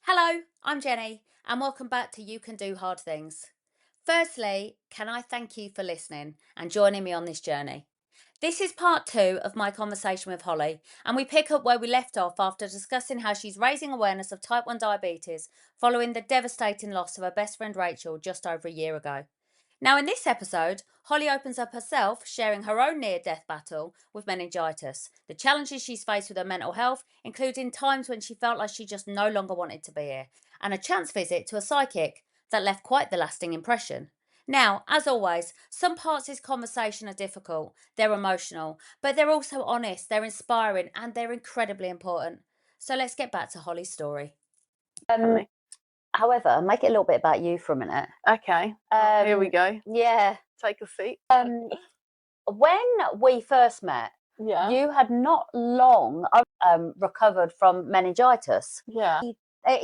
Hello, I'm Jenny, and welcome back to You Can Do Hard Things. Firstly, can I thank you for listening and joining me on this journey? This is part two of my conversation with Holly, and we pick up where we left off after discussing how she's raising awareness of type 1 diabetes following the devastating loss of her best friend Rachel just over a year ago. Now, in this episode, Holly opens up herself, sharing her own near death battle with meningitis, the challenges she's faced with her mental health, including times when she felt like she just no longer wanted to be here, and a chance visit to a psychic that left quite the lasting impression. Now, as always, some parts of this conversation are difficult, they're emotional, but they're also honest, they're inspiring, and they're incredibly important. So let's get back to Holly's story. Definitely. However, make it a little bit about you for a minute. Okay, here we go. Yeah. Take a seat. When we first met, Yeah. you had not long recovered from meningitis. Yeah.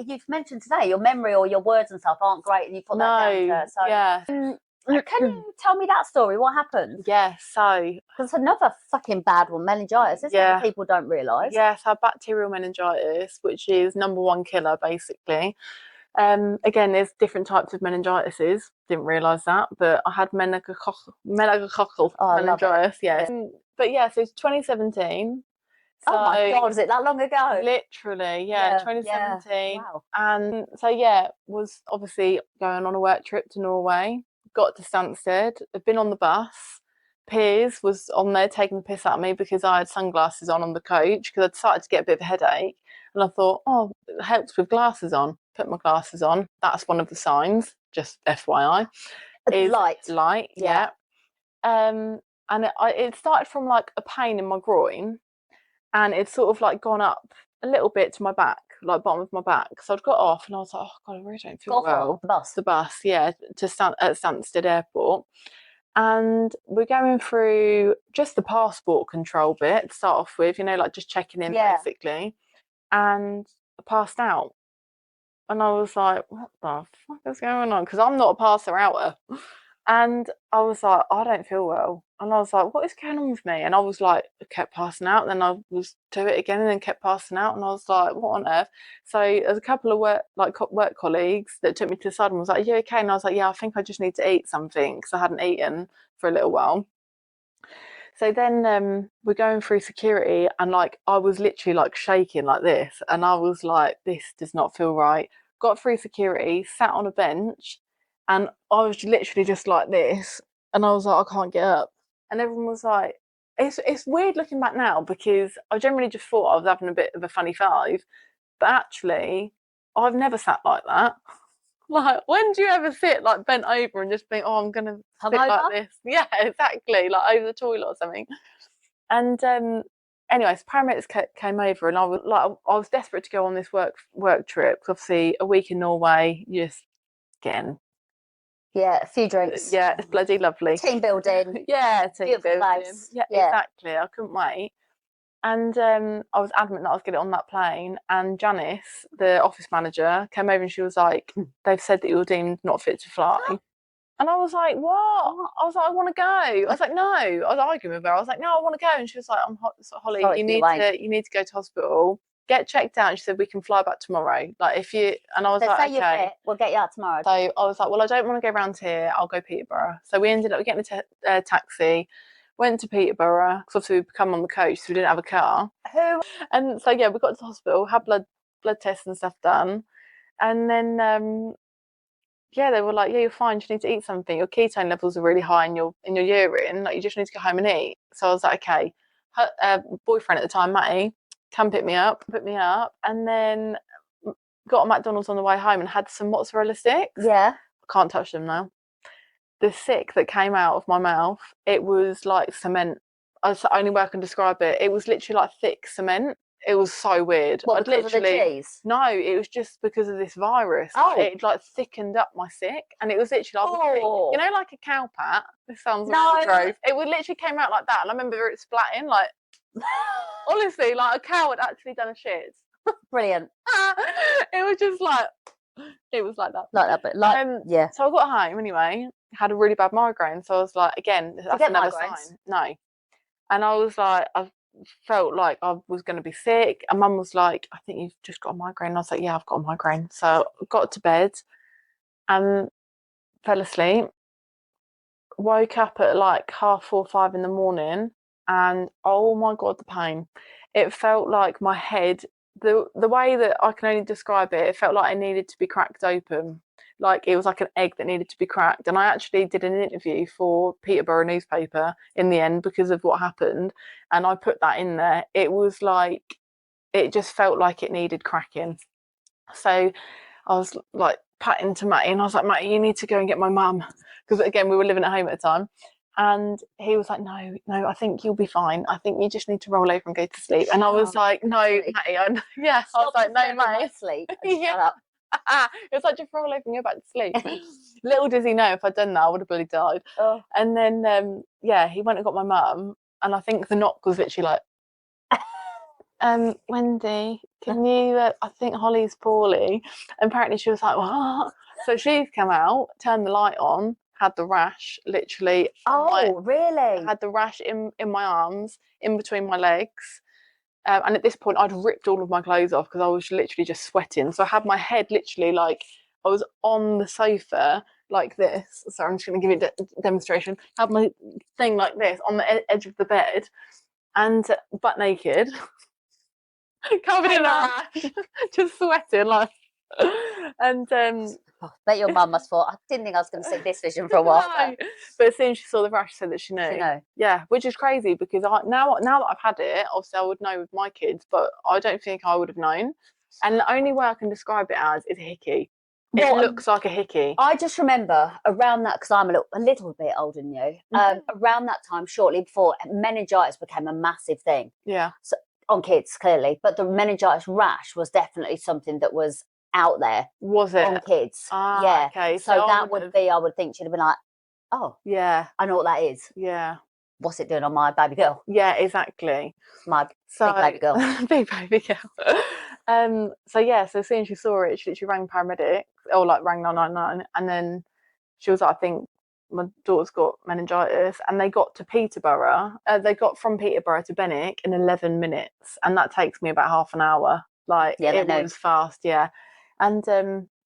You've mentioned today your memory or your words and stuff aren't great, and you put that down to. So, yeah. can you tell me that story? What happened? Yeah, so Because it's another fucking bad one, meningitis, isn't it? Yeah. That people don't realise. yes, I had bacterial meningitis, which is number one killer basically. Again, there's different types of meningitises. Didn't realise that, but I had meningococcal Oh, I love it. meningitis. Yeah. Yeah. But yeah, so it's 2017. So Oh my God, is it that long ago? literally, Yeah, 2017. wow. And so yeah, was obviously going on a work trip to Norway. Got to Stansted. I've been on the bus. Piers was on there taking the piss out of me because I had sunglasses on the coach because I'd started to get a bit of a headache. And I thought, oh, it helps with glasses on. Put my glasses on. That's one of the signs, just FYI. Is light, yeah. And it started from like a pain in my groin, and it's sort of like gone up a little bit to my back, like bottom of my back. So I'd got off and I was like, oh God, I really don't feel well. The bus, yeah, at Stansted Airport. And we're going through just the passport control bit to start off with, like just checking in basically. And I passed out. And I was like, what the fuck is going on? Because I'm not a passer outer. And I was like, I don't feel well. And I was like, what is going on with me? And I was like, I kept passing out. Then I was do it again and then kept passing out. And I was like, what on earth? So there's a couple of work colleagues that took me to the side and was like, are you okay? And I was like, yeah, I think I just need to eat something because I hadn't eaten for a little while. So then we're going through security and like I was literally like shaking like this. And I was like, this does not feel right. Got through security, sat on a bench, and I was literally just like this. And I was like, I can't get up. And everyone was like, it's weird looking back now because I generally just thought I was having a bit of a funny five. But actually, I've never sat like that. Like, when do you ever sit like bent over and just think, oh, I'm going to sit like this? Yeah, exactly. Like over the toilet or something. And anyways, paramedics came over and I was desperate to go on this work trip. Obviously, a week in Norway, you just getting a few drinks. Yeah, it's bloody lovely. Team building. Yeah, team building. Place. Yeah, exactly. I couldn't wait. And I was adamant that I was getting on that plane. And Janice, the office manager, came over and she was like, they've said that you're deemed not fit to fly. And I was like, what? I was like, I want to go. I was like, no. I was arguing with her. I was like, no, I want to go. And she was like, Holly, sorry, you need to go to hospital. Get checked out. And she said, we can fly back tomorrow. Like, if you... And I was like, okay. You're fit, we'll get you out tomorrow. So I was like, well, I don't want to go around here. I'll go Peterborough. So we ended up getting a taxi. Went to Peterborough because obviously we'd come on the coach, so we didn't have a car. And so yeah, we got to the hospital, had blood tests and stuff done, and then they were like, yeah, you're fine. You need to eat something. Your ketone levels are really high in your urine. Like, you just need to go home and eat. So I was like, okay. Her boyfriend at the time, Matty, come pick me up, and then got a McDonald's on the way home and had some mozzarella sticks. Yeah, I can't touch them now. The sick that came out of my mouth, it was like cement. That's the only way I can describe it. It was literally like thick cement. It was so weird. What, because of the cheese? No, it was just because of this virus. Oh. It like thickened up my sick, and it was literally like, like a cow pat. This sounds really gross. It would literally came out like that, and I remember it splatting like. Honestly, like a cow had actually done a shit. Brilliant. It was just like. It was like that. Like that, but yeah. So I got home anyway. Had a really bad migraine, so I was like, again, that's another sign. No, and I was like, I've felt like I was going to be sick. And Mum was like, I think you've just got a migraine. And I was like, yeah, I've got a migraine. So I got to bed and fell asleep. Woke up at like 4:30 in the morning, and oh my God, the pain. It felt like my head, the way that I can only describe it, it felt like it needed to be cracked open. Like it was like an egg that needed to be cracked. And I actually did an interview for Peterborough newspaper in the end because of what happened. And I put that in there. It was like, it just felt like it needed cracking. So I was like patting to Matty, and I was like, Matty, you need to go and get my mum. Because again, we were living at home at the time. And he was like, no, I think you'll be fine. I think you just need to roll over and go to sleep. And I was like, no, Matty, yeah. I was like, no, Matty. Sleep. Yeah. Shut up. It was like, just roll over and go back to sleep. Little does he know, if I'd done that, I would have bloody died. Oh. And then, yeah, he went and got my mum. And I think the knock was literally like, Wendy, can you, I think Holly's poorly. And apparently she was like, what? So she's come out, turned the light on, had the rash, literally. Oh, really? Had the rash in my arms, in between my legs. And at this point, I'd ripped all of my clothes off because I was literally just sweating. So I had my head literally like, I was on the sofa like this. So I'm just going to give you a demonstration. Had my thing like this on the edge of the bed and butt naked. Covered in a rash, just sweating like. And bet your mum must thought, I didn't think I was going to see this vision for a while. No. But as soon as she saw the rash, she said that she knew. She knew. Yeah, which is crazy because now that I've had it, obviously I would know with my kids, but I don't think I would have known. And the only way I can describe it as is a hickey. It looks like a hickey. I just remember around that, because I'm a little bit older than you, around that time, shortly before, meningitis became a massive thing. Yeah. So, on kids, clearly. But the meningitis rash was definitely something that was out there. Was it? On kids. Ah, yeah. Okay. So that would be, I would think she'd have been like, oh. Yeah. I know what that is. Yeah. What's it doing on my baby girl? Yeah, exactly. My big baby girl. Big baby girl. So yeah, so as soon as she saw it, she literally rang paramedics, or like rang 999, and then she was like, I think my daughter's got meningitis, and they got to Peterborough. They got from Peterborough to Benwick in 11 minutes, and that takes me about half an hour. Like, yeah, it was fast, yeah. And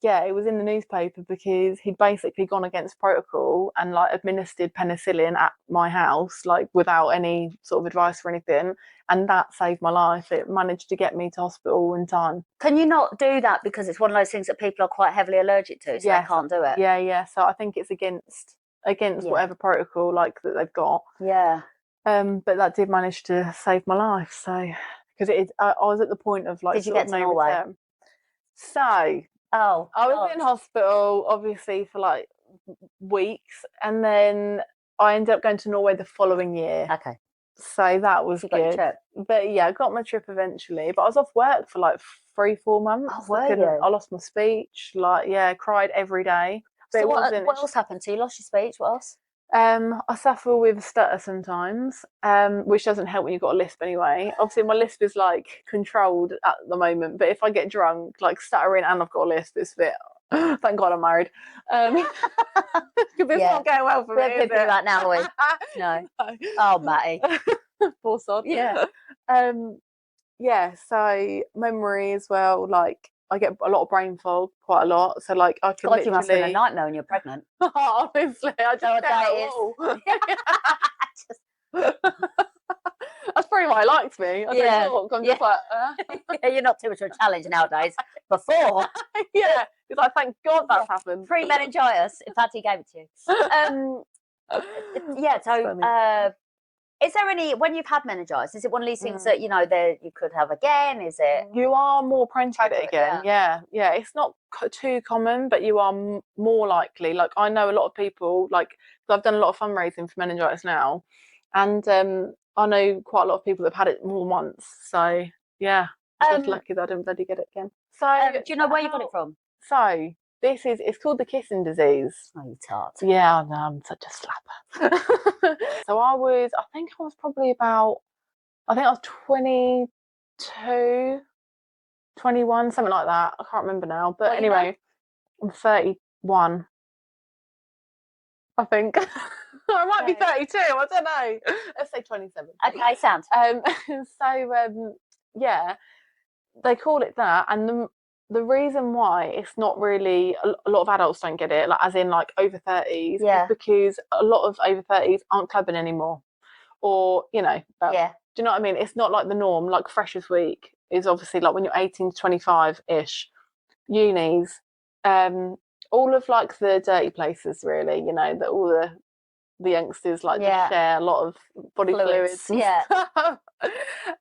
yeah, it was in the newspaper because he'd basically gone against protocol and like administered penicillin at my house, like without any sort of advice or anything. And that saved my life. It managed to get me to hospital in time. Can you not do that because it's one of those things that people are quite heavily allergic to, so they can't do it? Yeah. So I think it's against whatever protocol like that they've got. Yeah. But that did manage to save my life. So because I was at the point of like, did you get to Norway? Return. So I was in hospital obviously for like weeks, and then I ended up going to Norway the following year. Okay. So that was good. But yeah, I got my trip eventually. But I was off work for like 3-4 months. Oh, were you? I lost my speech. Like, yeah, cried every day. But so what else happened to you? You lost your speech? What else? I suffer with stutter sometimes, which doesn't help when you've got a lisp anyway. Obviously, my lisp is like controlled at the moment, but if I get drunk, like stuttering and I've got a lisp, it's a bit. Thank God I'm married. Because it's not going well for me. We're people right now, are we? No. Oh, Matty. Poor sod. Yeah. Yeah. So memory as well. Like I get a lot of brain fog, quite a lot. So like I can. God, you must have been a nightmare when you're pregnant. Honestly, I just That's probably why he likes me. I don't talk. I'm just like, yeah, you're not too much of a challenge nowadays. Before, yeah, it's like thank God that's happened. Pre-meningitis, in fact, he gave it to you. Yeah. So, is there any, when you've had meningitis, is it one of these things that you could have again? Is it? You are more prone to it again. Yeah. It's not too common, but you are more likely. Like I know a lot of people. Like I've done a lot of fundraising for meningitis now, and I know quite a lot of people that have had it more than once. So yeah, I'm just lucky that I didn't bloody get it again. So do you know where you got it from? So it's called the kissing disease. Oh, you tart. Yeah, no, I'm such a slapper. So I was 22, 21, something like that. I can't remember now. But anyway, I'm 31, I think. I might be 32. I don't know. Let's say 27. Okay, sound. Yeah, they call it that, and the reason why it's not really a lot of adults don't get it, like as in like over 30s, is because a lot of over 30s aren't clubbing anymore, or do you know what I mean? It's not like the norm. Like Freshers Week is obviously like when you're 18 to 25 ish, unis, all of like the dirty places, really. That all the youngsters like just share a lot of body fluids and stuff.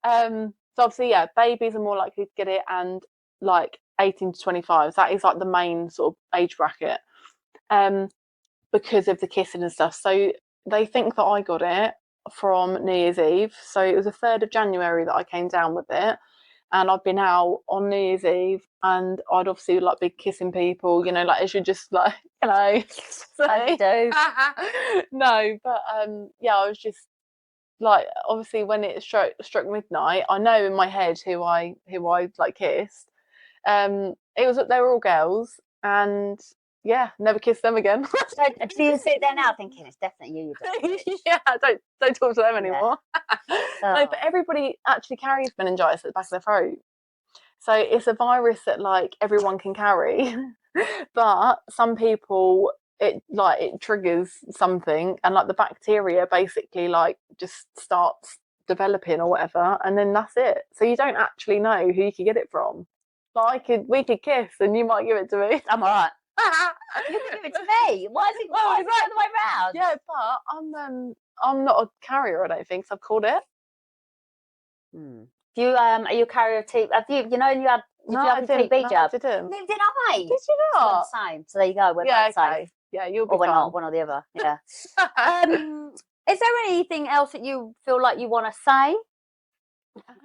So obviously, babies are more likely to get it, and like 18 to 25, that is like the main sort of age bracket, because of the kissing and stuff. So they think that I got it from New Year's Eve. So it was the 3rd of January that I came down with it. And I've been out on New Year's Eve, and I'd obviously like be kissing people, like as you just like, I do. No, but I was just like, obviously when it struck midnight, I know in my head who I like kissed. They were all girls, and never kissed them again. So do you sit there now thinking it's definitely you? Yeah, don't talk to them anymore. No, but everybody actually carries meningitis at the back of their throat. So it's a virus that like everyone can carry, but some people it triggers something, and like the bacteria basically like just starts developing or whatever, and then that's it. So you don't actually know who you could get it from. Like we could kiss, and you might give it to me. I'm alright. You can give it to me. Why is it the other way round? Yeah, but I'm not a carrier, I don't think, so I've caught it. Do you are you a carrier of TB? Have you you had a TB jab? I didn't. Neither did I. Did you not? It's the same. So there you go. We're both safe. Yeah, you'll be or we're fine. not, one or the other. Yeah. Is there anything else that you feel like you want to say?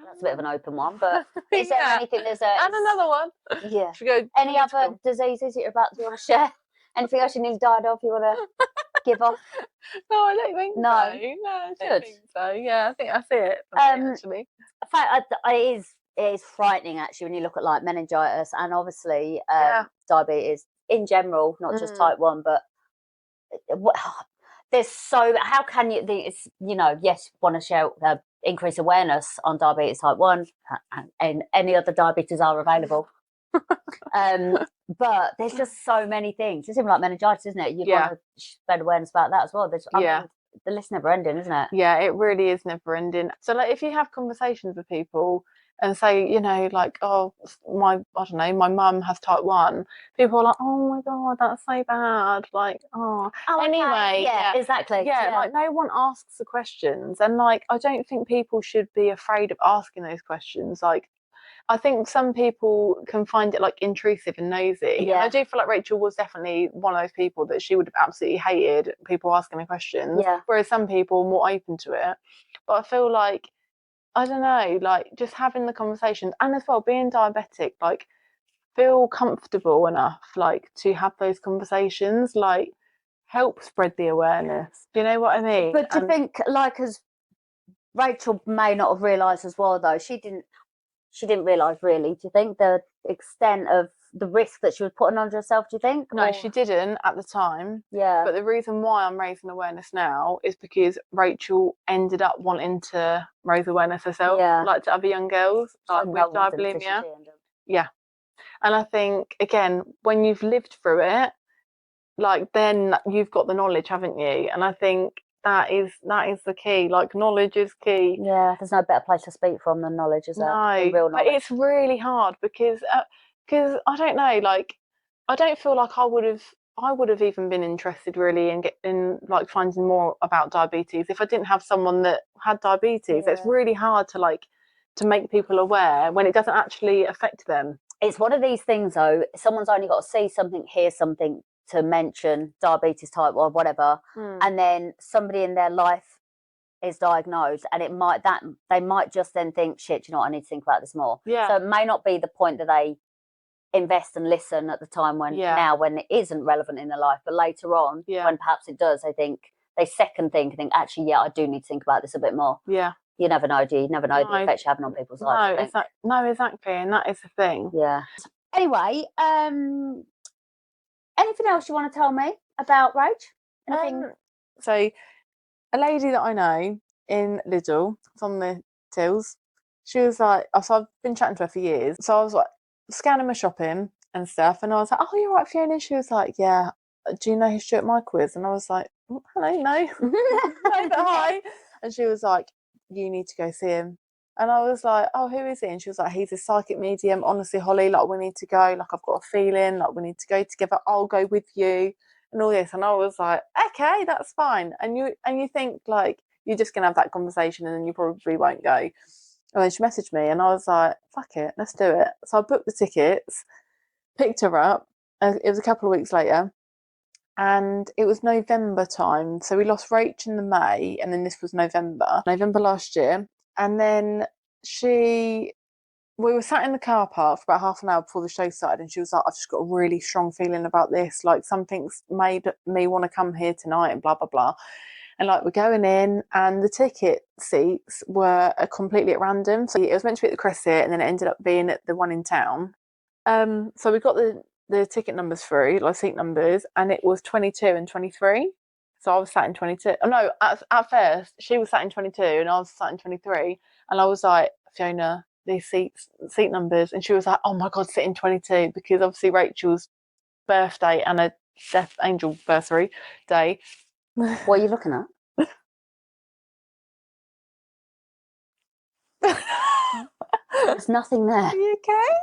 That's a bit of an open one, but is there anything and another one? Yeah. Should we go any other diseases that you're about to want to share? Anything else you nearly died of you want to give off? No, I don't think so. No, I don't think so. Yeah, I think that's it. Actually, in fact, it is frightening actually when you look at like meningitis and obviously diabetes in general, not just type 1, but there's so how can you? It's yes, want to share increase awareness on diabetes type 1 and any other diabetes are available. But there's just so many things. It's even like meningitis, isn't it? You want to spread awareness about that as well. I mean, the list never ending, isn't it? Yeah, it really is never ending. So like if you have conversations with people and say, like, oh, my mum has type 1, people are like, oh my god, that's so bad. Like, anyway, exactly. Like no one asks the questions, and like I don't think people should be afraid of asking those questions. Like I think some people can find it like intrusive and nosy. Yeah. And I do feel like Rachel was definitely one of those people that she would have absolutely hated people asking her questions. Yeah. Whereas some people are more open to it. But I feel like, I don't know, like just having the conversations, and as well being diabetic, like feel comfortable enough like to have those conversations, like help spread the awareness. Do you know what I mean? But do you think, like, as Rachel may not have realised as well, though, she didn't realise really. Do you think the extent of the risk that she was putting on herself? Do you think? No, she didn't at the time. Yeah. But the reason why I'm raising awareness now is because Rachel ended up wanting to raise awareness herself, like to other young girls, like with diabulimia. Yeah. And I think again, when you've lived through it, like then you've got the knowledge, haven't you? And I think that is the key. Like knowledge is key. Yeah, there's no better place to speak from than knowledge, is there? No, real knowledge. But it's really hard because I don't know, like I don't feel like I would have even been interested really in like finding more about diabetes if I didn't have someone that had diabetes. It's really hard to make people aware when it doesn't actually affect them. It's one of these things though, someone's only got to see something, hear something to mention diabetes type 1, whatever, and then somebody in their life is diagnosed, and they might just then think, shit, I need to think about this more. Yeah. So it may not be the point that they invest and listen at the time when it isn't relevant in their life, but later on, when perhaps it does, they second think and think, actually, I do need to think about this a bit more. Yeah. You never know, do you? You never know the effects you're having on people's lives. No, exactly, and that is the thing. Yeah. Anyway, anything else you want to tell me about Rach? Anything? So a lady that I know in Lidl from the tills, she was like, oh, so I've been chatting to her for years. So I was like scanning my shopping and stuff, and I was like, oh, you're right, Fiona. And she was like, yeah. Do you know who Stuart Michael is? And I was like, hello, no, no, but hi. And she was like, you need to go see him. And I was like, oh, who is he? And she was like, he's a psychic medium. Honestly, Holly, like, we need to go. Like, I've got a feeling, like, we need to go together. I'll go with you, and all this. And I was like, okay, that's fine. And you think, like, you're just gonna have that conversation, and then you probably won't go. And then she messaged me, and I was like, fuck it, let's do it. So I booked the tickets, picked her up. It was a couple of weeks later, and it was November time. So we lost Rach in the May, and then this was November last year. And then we were sat in the car park for about half an hour before the show started, and she was like, I've just got a really strong feeling about this. Like, something's made me want to come here tonight, and blah, blah, blah. And like, we're going in, and the ticket seats were completely at random. So it was meant to be at the Crescent, and then it ended up being at the one in town. So we got the ticket numbers through, like seat numbers, and it was 22 and 23. So I was sat in 22. Oh no, at first she was sat in 22 and I was sat in 23. And I was like, Fiona, these seat numbers. And she was like, oh my God, sit in 22, because obviously Rachel's birthday and a death angel anniversary day. What are you looking at? There's nothing there. Are you okay?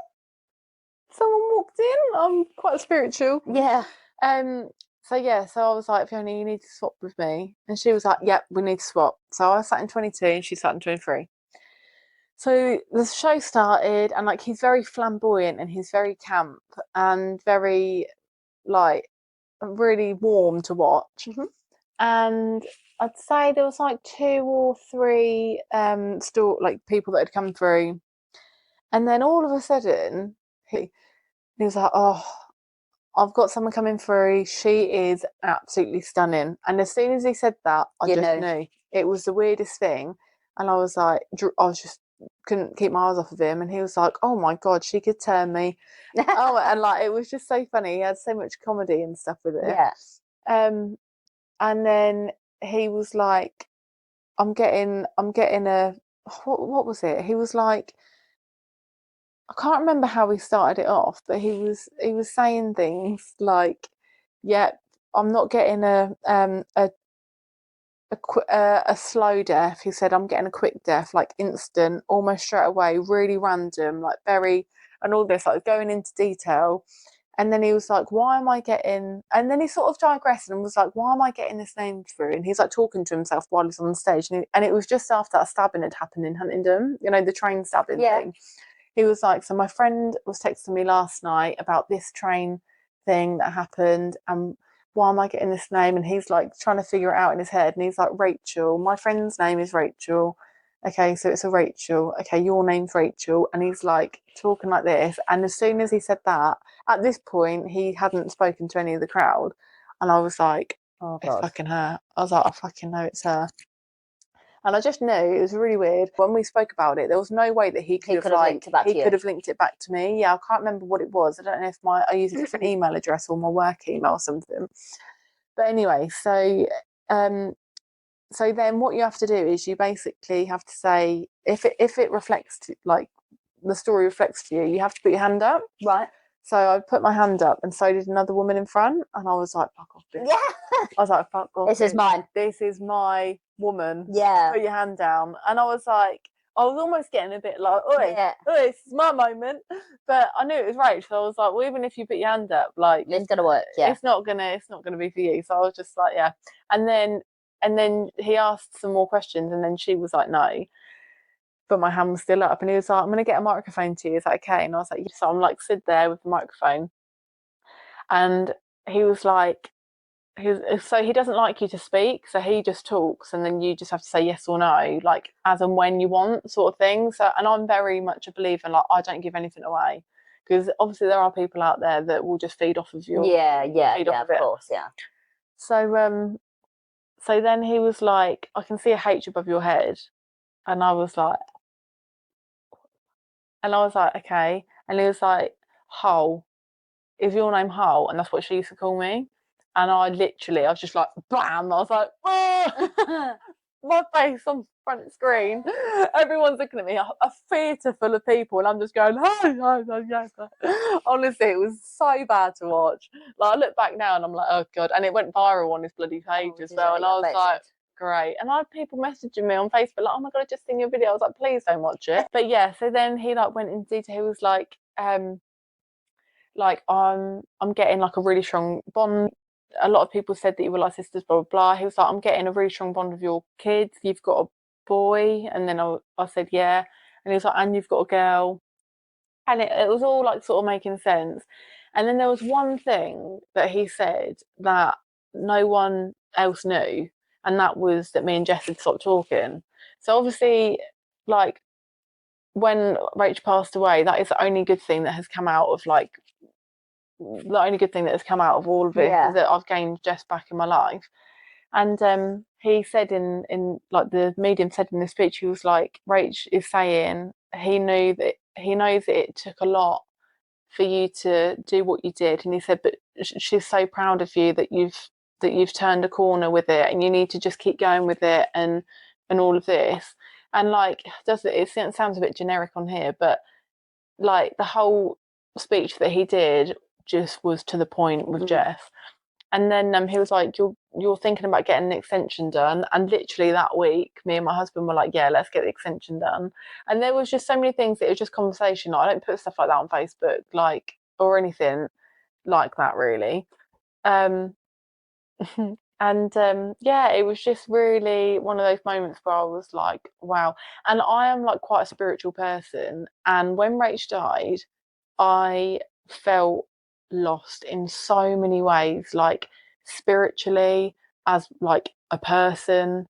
Someone walked in. I'm quite spiritual. Yeah. So I was like, Fiona, you need to swap with me. And she was like, yep, we need to swap. So I sat in 22 and she sat in 23. So the show started, and like, he's very flamboyant and he's very camp and very, like, really warm to watch. Mm-hmm. And I'd say there was like 2 or 3 people that had come through. And then all of a sudden he was like, oh, I've got someone coming through. She is absolutely stunning. And as soon as he said that, I just knew. It was the weirdest thing. And I was like, couldn't keep my eyes off of him. And he was like, oh my God, she could turn me. And like, it was just so funny. He had so much comedy and stuff with it. Yeah. And then he was like, I'm getting a, what was it? He was like, I can't remember how he started it off, but he was saying things like, "Yeah, I'm not getting a slow death." He said, "I'm getting a quick death, like instant, almost straight away, really random, like very," and all this, like going into detail. And then he was like, "Why am I getting?" And then he sort of digressed and was like, "Why am I getting this name through?" And he's like talking to himself while he's on stage, and it was just after that stabbing had happened in Huntingdon, the train stabbing thing. He was like, so my friend was texting me last night about this train thing that happened, and why am I getting this name? And he's like trying to figure it out in his head, and he's like, Rachel, my friend's name is Rachel. Okay, so it's a Rachel. Okay, your name's Rachel. And he's like talking like this. And as soon as he said that, at this point, he hadn't spoken to any of the crowd. And I was like, oh, it's fucking her. I was like, I fucking know it's her. And I just knew it was really weird. When we spoke about it, there was no way that he could have linked it back to me. Yeah, I can't remember what it was. I don't know if I used a different email address or my work email or something. But anyway, so then what you have to do is you basically have to say, if it reflects like the story reflects to you, you have to put your hand up. Right. So I put my hand up, and so did another woman in front, and I was like, fuck off, bitch. Yeah. I was like, fuck off. This is mine. This is my woman. Yeah. Put your hand down. And I was almost getting a bit like, oi, this is my moment. But I knew it was right. So I was like, well, even if you put your hand up, like, it's gonna work. Yeah. It's not gonna be for you. So I was just like, yeah. And then he asked some more questions, and then she was like, no. But my hand was still up, and he was like, I'm going to get a microphone to you. Is that okay? And I was like, yes. So I'm like, sit there with the microphone. And he was like, so he doesn't like you to speak. So he just talks, and then you just have to say yes or no, like as and when you want, sort of thing. So, and I'm very much a believer, like, I don't give anything away. Because obviously there are people out there that will just feed off of your... of course, yeah. So then he was like, I can see a H above your head. And I was like, okay. And he was like, Hull. Is your name Hull? And that's what she used to call me. And I was just like, bam! I was like, oh! My face on front screen. Everyone's looking at me, a theatre full of people, and I'm just going, oh. Honestly, it was so bad to watch. Like, I look back now and I'm like, oh God. And it went viral on his bloody page as well. And I was like, great. And I had people messaging me on Facebook like, oh my God, I just seen your video. I was like, please don't watch it. But yeah, so then he like went into detail. He was like I'm getting like a really strong bond. A lot of people said that you were like sisters, blah, blah, blah. He was like, I'm getting a really strong bond with your kids. You've got a boy. And then I said, yeah. And he was like, and you've got a girl. And it was all like sort of making sense. And then there was one thing that he said that no one else knew. And that was that me and Jess had stopped talking. So obviously, like, when Rach passed away, that is the only good thing that has come out of like the only good thing that has come out of all of this is that I've gained Jess back in my life. And he said in like the medium said in the speech, he was like, Rach is saying he knows that it took a lot for you to do what you did, and he said, but she's so proud of you that you've turned a corner with it, and you need to just keep going with it, and all of this. And like, it sounds a bit generic on here, but like the whole speech that he did just was to the point with Jeff. And then he was like, you're thinking about getting an extension done. And literally that week, me and my husband were like, yeah, let's get the extension done. And there was just so many things that it was just conversation. I don't put stuff like that on Facebook, like, or anything like that really. Yeah, it was just really one of those moments where I was like, wow. And I am like quite a spiritual person. And when Rach died, I felt lost in so many ways, like spiritually, as like a person.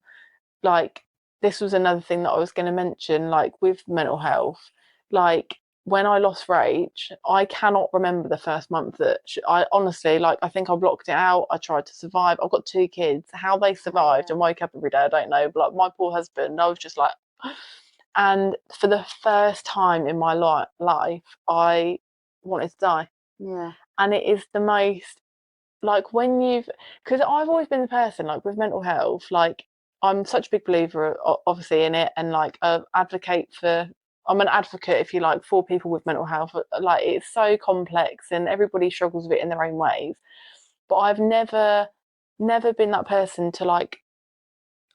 Like, this was another thing that I was going to mention, like with mental health. Like, when I lost Rach, I cannot remember the first month that I honestly, like, I think I blocked it out. I tried to survive. I've got 2 kids. How they survived and woke up every day, I don't know. But like my poor husband, I was just like, and for the first time in my life, I wanted to die. Yeah. And it is the most, like, because I've always been the person, like, with mental health, like, I'm such a big believer, obviously, in it, and like, I'm an advocate, if you like, for people with mental health. Like, it's so complex and everybody struggles with it in their own ways. But I've never been that person to like,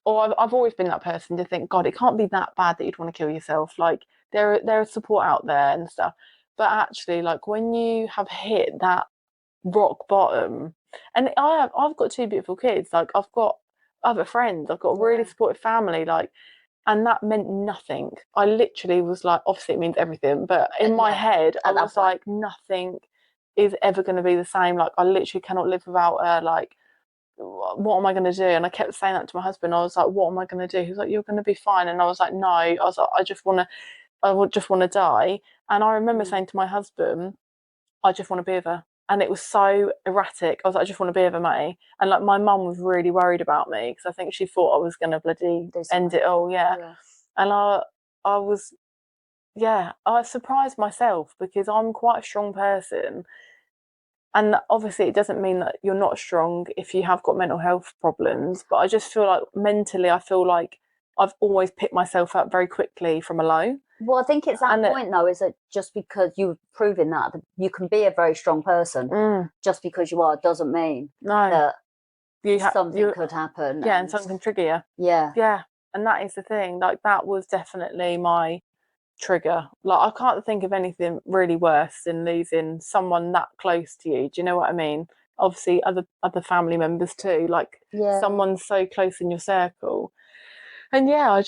or I've always been that person to think, God, it can't be that bad that you'd want to kill yourself. Like, there is support out there and stuff. But actually, like, when you have hit that rock bottom, and I've got 2 beautiful kids. Like, I've got other friends. I've got a really supportive family. Like, and that meant nothing. I literally was like, obviously it means everything, but in my head, I was like, nothing is ever going to be the same. Like, I literally cannot live without her. Like, what am I going to do? And I kept saying that to my husband. I was like, what am I going to do? He was like, you're going to be fine. And I was like, no. I was like, I would just want to die. And I remember saying to my husband, I just want to be with her. And it was so erratic. I was like, I just want to be with her, Matty. And like, my mum was really worried about me because I think she thought I was going to bloody end it all. Yeah. And I was, I surprised myself because I'm quite a strong person. And obviously, it doesn't mean that you're not strong if you have got mental health problems. But I just feel like mentally, I feel like I've always picked myself up very quickly from a low. Well, I think it's that point, though, is that just because you've proven that you can be a very strong person, just because you are, doesn't mean that something could happen. Yeah, and something can trigger you. Yeah. Yeah, and that is the thing. Like, that was definitely my trigger. Like, I can't think of anything really worse than losing someone that close to you. Do you know what I mean? Obviously, other family members too. Like, someone so close in your circle. And yeah, How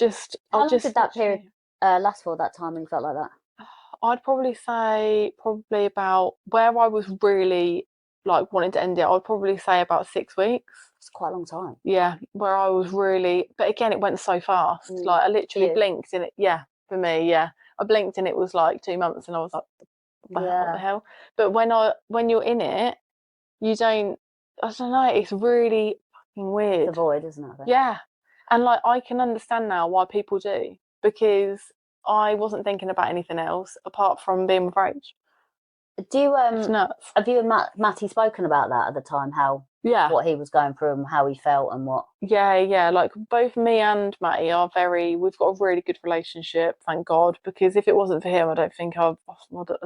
long did that period last for, that time when you felt like that? I'd probably say about where I was really like wanting to end it. I'd probably say about 6 weeks. It's quite a long time. Yeah, where I was really, but again, it went so fast. Like, I literally blinked and it. Yeah, for me, yeah, I blinked and it was like 2 months, and I was like, what the hell? But when you're in it, you don't. I don't know. It's really fucking weird. The void, isn't it? Yeah, and like, I can understand now why people do, because I wasn't thinking about anything else apart from being with Rach. Do you It's nuts. have you and Matty spoken about that at the time? How Yeah. what he was going through and how he felt and what. Yeah. Like both me and Matty we've got a really good relationship, thank God, because if it wasn't for him, I don't think I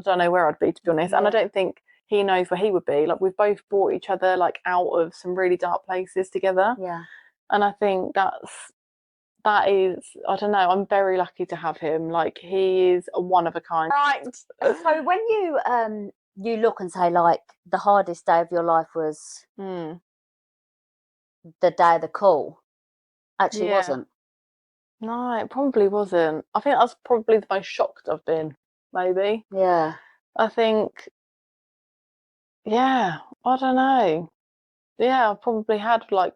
don't know where I'd be, to be honest. And I don't think he knows where he would be. Like we've both brought each other like out of some really dark places together. Yeah. And I think that is, I don't know, I'm very lucky to have him. Like he is a one of a kind. Right. So when you look and say like the hardest day of your life was the day of the call, actually wasn't. No, it probably wasn't. I think that's probably the most shocked I've been, maybe. Yeah. I think, I don't know. Yeah, I've probably had like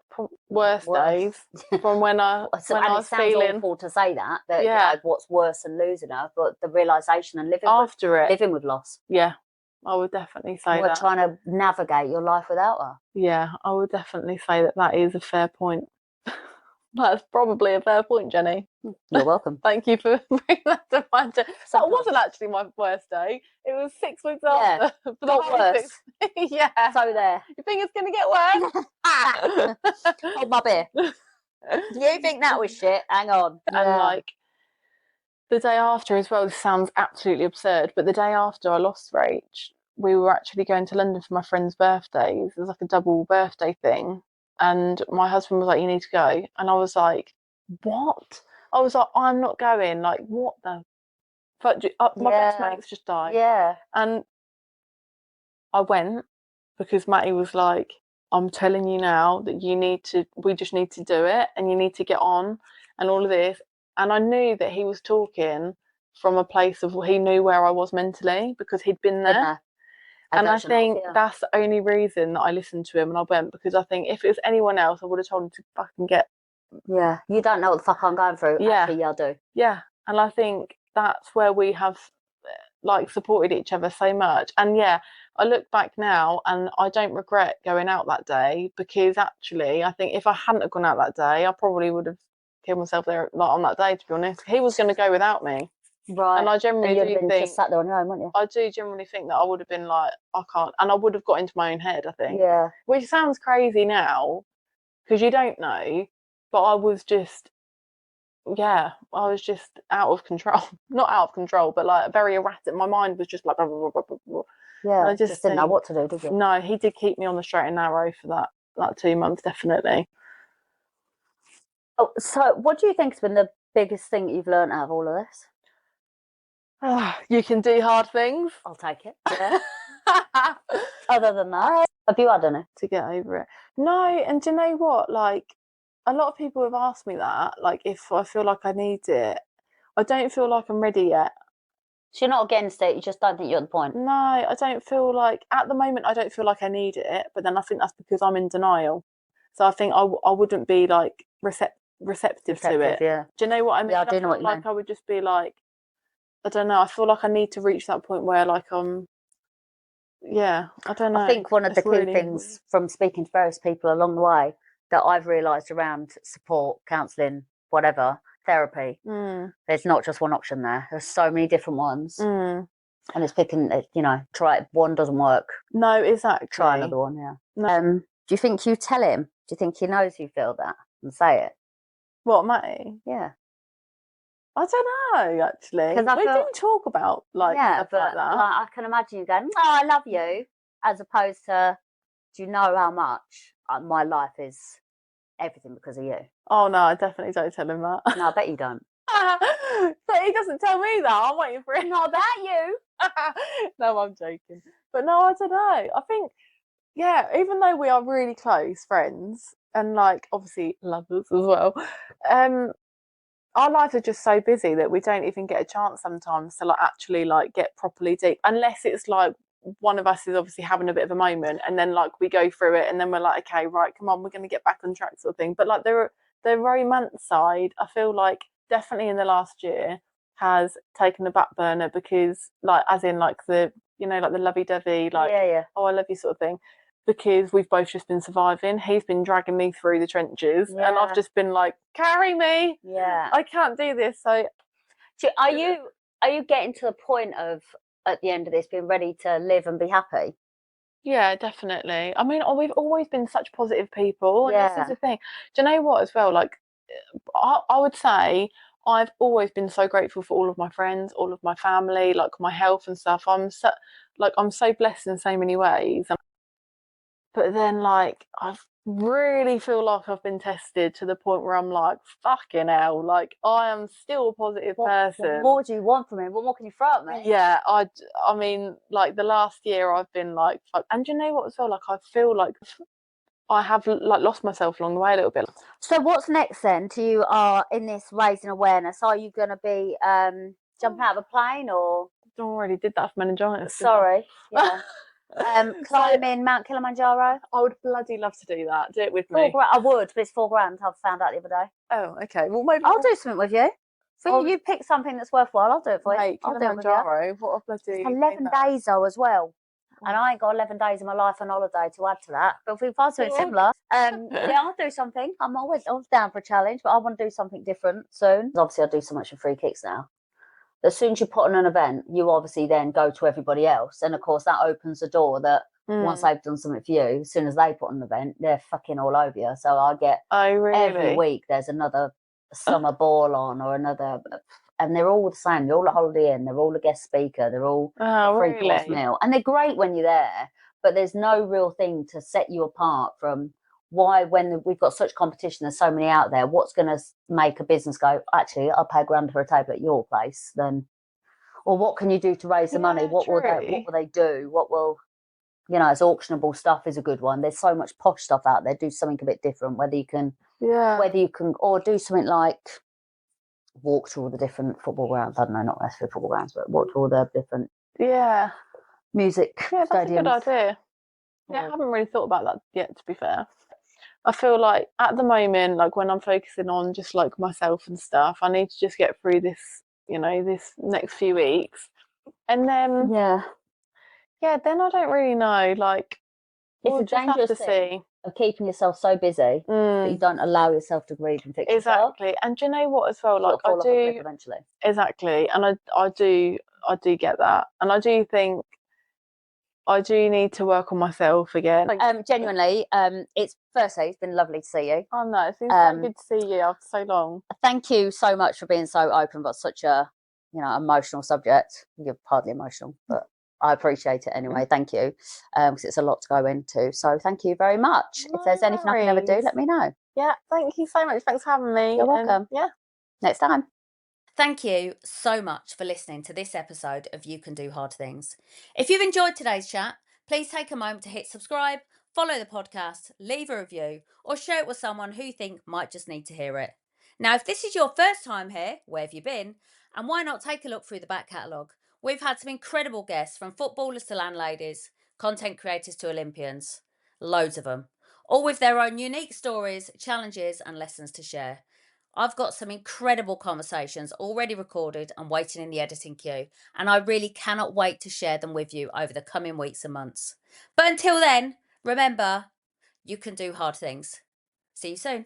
worse days from when I was feeling. Awful to say that you know, what's worse than losing her, but the realization and living with loss. Yeah, I would definitely say We're that. trying to navigate your life without her. Yeah, I would definitely say that is a fair point. That's probably a fair point, Jenny. You're welcome. Thank you for bringing that to mind. That wasn't actually my worst day. It was 6 weeks after. Got worse. Yeah. So there. You think it's going to get worse? Hold my beer. You think that was shit? Hang on. And like the day after as well, this sounds absolutely absurd, but the day after I lost Rach, we were actually going to London for my friend's birthdays. It was like a double birthday thing. And my husband was like, you need to go. And I was like, what? I was like, I'm not going. Like, what the fuck? My best mate's just died. Yeah. And I went because Matty was like, I'm telling you now that we just need to do it and you need to get on and all of this. And I knew that he was talking from a place of he knew where I was mentally because he'd been there. And I think that's the only reason that I listened to him and I went, because I think if it was anyone else, I would have told him to fucking get. Yeah, you don't know what the fuck I'm going through. Yeah. Actually, I do. Yeah, and I think that's where we have like supported each other so much. And yeah, I look back now and I don't regret going out that day, because actually I think if I hadn't have gone out that day, I probably would have killed myself there like on that day, to be honest. He was going to go without me. Right. And I generally do think just sat there on your own, wouldn't you? I do generally think that I would have been like, I can't, and I would have got into my own head, I think. Yeah. Which sounds crazy now, because you don't know, but I was just out of control. Not out of control, but like very erratic. My mind was just like blah, blah, blah, blah, blah. Yeah. I just didn't know what to do, did you? No, he did keep me on the straight and narrow for that 2 months, definitely. Oh, so what do you think has been the biggest thing you've learned out of all of this? You can do hard things. I'll take it. Yeah. Other than that, have you had any? To get over it? No, and do you know what? Like, a lot of people have asked me that, like, if I feel like I need it. I don't feel like I'm ready yet. So you're not against it, you just don't think you're at the point? No, I don't feel like, at the moment, I don't feel like I need it, but then I think that's because I'm in denial. So I think I wouldn't be, like, receptive to it. Yeah. Do you know what I mean? Yeah, I do know what you mean. Like, I would just be like, I don't know, I feel like I need to reach that point where, like, I don't know. I think one of the key things from speaking to various people along the way that I've realised around support, counselling, whatever, therapy, there's not just one option there. There's so many different ones. And it's picking, try it. One doesn't work. No, exactly. Try another one, yeah. No. Do you think you tell him? Do you think he knows you feel that and say it? What, Matty? Yeah. I don't know, actually. We didn't talk about stuff like that. I can imagine you going, "Oh, I love you," as opposed to, "Do you know how much my life is everything because of you?" Oh no, I definitely don't tell him that. No, I bet you don't. But he doesn't tell me that. I'm waiting for it. Not about you. No, I'm joking. But no, I don't know. I think, even though we are really close friends and like obviously lovers as well, our lives are just so busy that we don't even get a chance sometimes to like actually like get properly deep, unless it's like one of us is obviously having a bit of a moment and then like we go through it and then we're like, okay, right, come on, we're going to get back on track, sort of thing. But like the romance side, I feel like definitely in the last year has taken a back burner, because like as in like the like the lovey-dovey, like oh I love you sort of thing, because we've both just been surviving. He's been dragging me through the trenches and I've just been like, carry me. Yeah. I can't do this. So are you getting to the point of, at the end of this, being ready to live and be happy? Yeah, definitely. I mean, we've always been such positive people, and this is Yeah. the thing. Do you know what, as well? Like, I would say I've always been so grateful for all of my friends, all of my family, like my health and stuff. I'm so blessed in so many ways. But then, like, I really feel like I've been tested to the point where I'm like, fucking hell, like, I am still a positive What person. more do you want from me? What more can you throw at me? Yeah, I mean, like the last year I've been like, fuck. And you know what as well? Like, I feel like I have like lost myself along the way a little bit. So what's next then? You are in this raising awareness. Are you going to be jumping out of a plane or? I already did that for meningitis. Sorry, yeah. So Climbing Mount Kilimanjaro? I would bloody love to do that. Do it with £4 me. grand. I would, but it's £4 I've found out the other day. Oh, okay. Well, maybe I'll do something with you. I'll- You pick something that's worthwhile, I'll do it for you. mate, I'll do it with you. Kilimanjaro. What a bloody It's 11 days though as well. And I ain't got 11 days of my life on holiday to add to that. But if we find something similar, yeah, I'll do something. I'm always down for a challenge, but I want to do something different soon. Obviously, I do so much for free kicks now. As soon as you put on an event, you obviously then go to everybody else. And of course, that opens the door that once they've done something for you, as soon as they put on an event, they're fucking all over you. So I get every week there's another summer ball on or another, and they're all the same. They're all a Holiday Inn. They're all a guest speaker. They're all a three-course meal, and they're great when you're there. But there's no real thing to set you apart from why, when we've got such competition, there's so many out there. What's going to make a business go, actually, I'll pay £1 for a table at your place? Then, or what can you do to raise the money? What will they do? What will, you know, it's auctionable stuff is a good one. There's so much posh stuff out there. Do something a bit different. Whether you can, or do something like walk to all the different football grounds. I don't know, not necessarily football grounds, but walk to all the different music stadiums. That's a good idea. Yeah, I haven't really thought about that yet, to be fair. I feel like at the moment, like when I'm focusing on just like myself and stuff, I need to just get through this, you know, this next few weeks. And then then I don't really know. Like, it's a dangerous thing of keeping yourself so busy that you don't allow yourself to breathe and fix yourself. Exactly. And do you know what as well? Like, I do eventually. Exactly. And I do get that. And I do think I do need to work on myself again. Genuinely, it's been lovely to see you. Oh no, it's been so good to see you after so long. Thank you so much for being so open about such a, you know, emotional subject. You're hardly emotional, but I appreciate it anyway. Thank you, because it's a lot to go into. So thank you very much. If there's anything I can ever do, let me know. Yeah, thank you so much. Thanks for having me. You're welcome. Yeah, next time. Thank you so much for listening to this episode of You Can Do Hard Things. If you've enjoyed today's chat, please take a moment to hit subscribe, follow the podcast, leave a review, or share it with someone who you think might just need to hear it. Now, if this is your first time here, where have you been? And why not take a look through the back catalogue? We've had some incredible guests, from footballers to landladies, content creators to Olympians. Loads of them. All with their own unique stories, challenges, and lessons to share. I've got some incredible conversations already recorded and waiting in the editing queue, and I really cannot wait to share them with you over the coming weeks and months. But until then, remember, you can do hard things. See you soon.